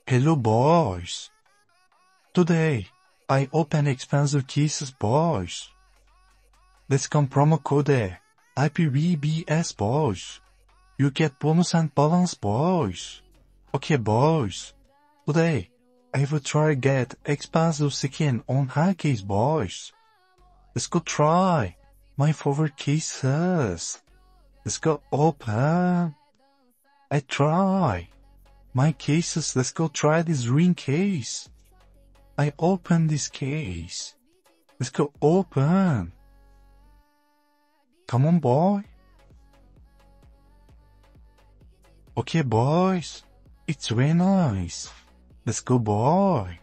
Hello boys. Today, I open expensive cases boys. Let's come promo code IPVBS boys. You get bonus and balance boys. Okay boys. Today, I will try get expensive skin on Hellcase boys. Let's go try my favorite cases. Let's go open. I try my cases. Let's go try this ring case. I open this case. Let's go open. Come on, boy. Okay, boys. It's very nice. Let's go, boy.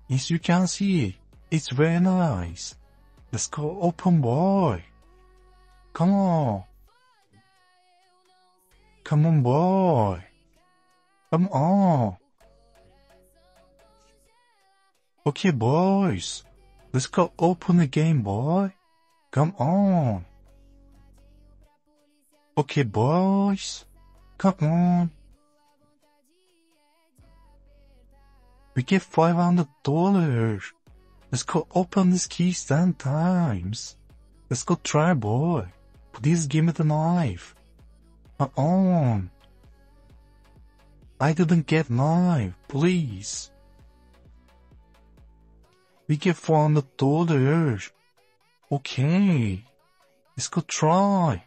As you can see, it's very nice. Let's go open, boy. Come on. Come on, boy. Come on. Okay, boys. Let's go open the game, boy. Come on. Okay, boys. Come on. We get $500. Let's go open this keys 10 times. Let's go try, boy. Please give me the knife. Come on. I didn't get knife, please. We get $400. Okay. Let's go try.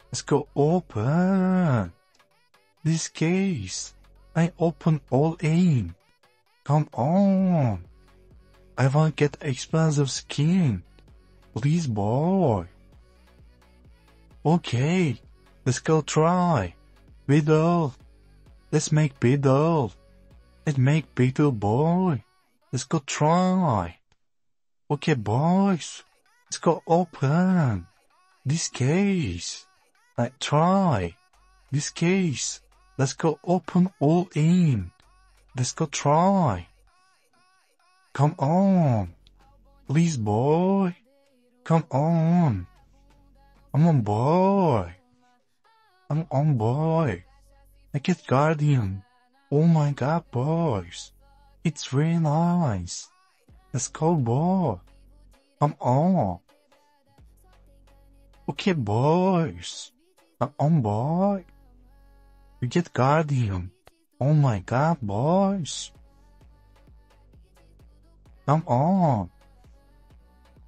Let's go open this case. I open all in. Come on. I want to get expensive skin. Please, boy. Okay. Let's go try. Beetle. Let's make Beetle. Let's make Beetle, boy. Let's go try. Okay, boys. Let's go open this case. I try this case. Let's go open all in. Let's go try. Come on. Please, boy. Come on. Come on, boy. Come on, boy. I get Guardian. Oh my god, boys. It's very nice. Let's go, boy. Come on. Okay, boys. Come on, boy. We get Guardian. Oh my god, boys. Come on.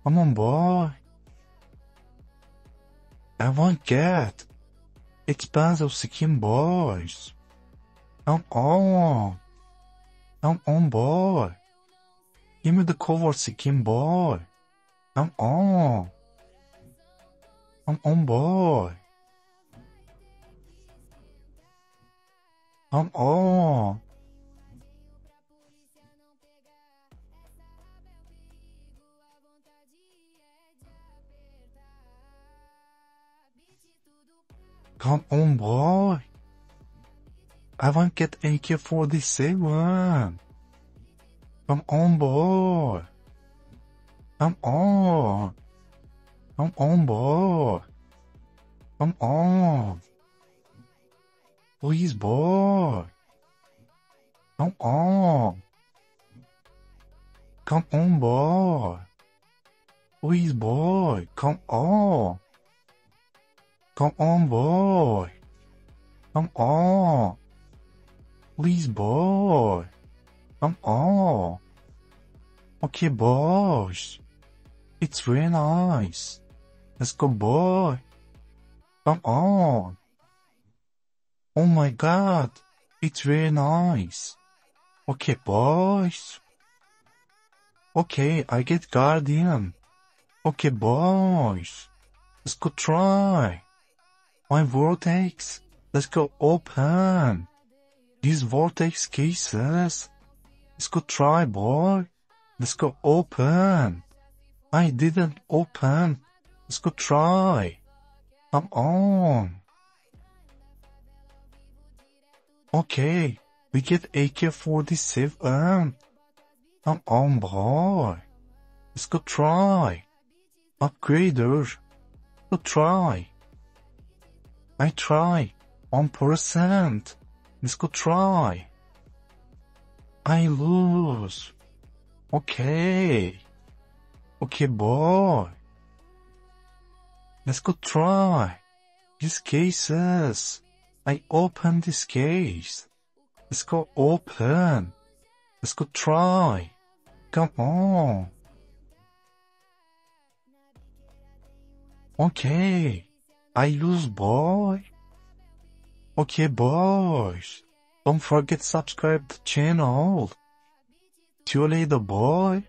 Come on, boy. I want get expensive skin, boys. Come on. Come on, boy. Give me the cover skin, boy. Come on. Come on, boy. Come on. Come on, boy. I want to get AK-47. Come on, boy. Come on. Come on, boy. Come on. Please, boy. Come on. Come on, boy. Please, boy. Come on. Come on, boy. Come on. Please, boy. Come on. Okay, boys. It's very nice. Let's go, boy. Come on. Oh my god. It's very nice. Okay, boys. Okay, I get Guardian. Okay, boys. Let's go try. My vortex. Let's go open these vortex cases. Let's go try, boy. Let's go open. I didn't open. Let's go try. Come on. Okay, we get AK-47. Come on, boy. Let's go try. Upgrader. Go try. I try 1%. Let's go try. I lose. Okay. Okay, boy. Let's go try. These cases. I open this case. Let's go open. Let's go try. Come on. Okay. I lose, boy. Okay, boys. Don't forget subscribe the channel. See you later, boy.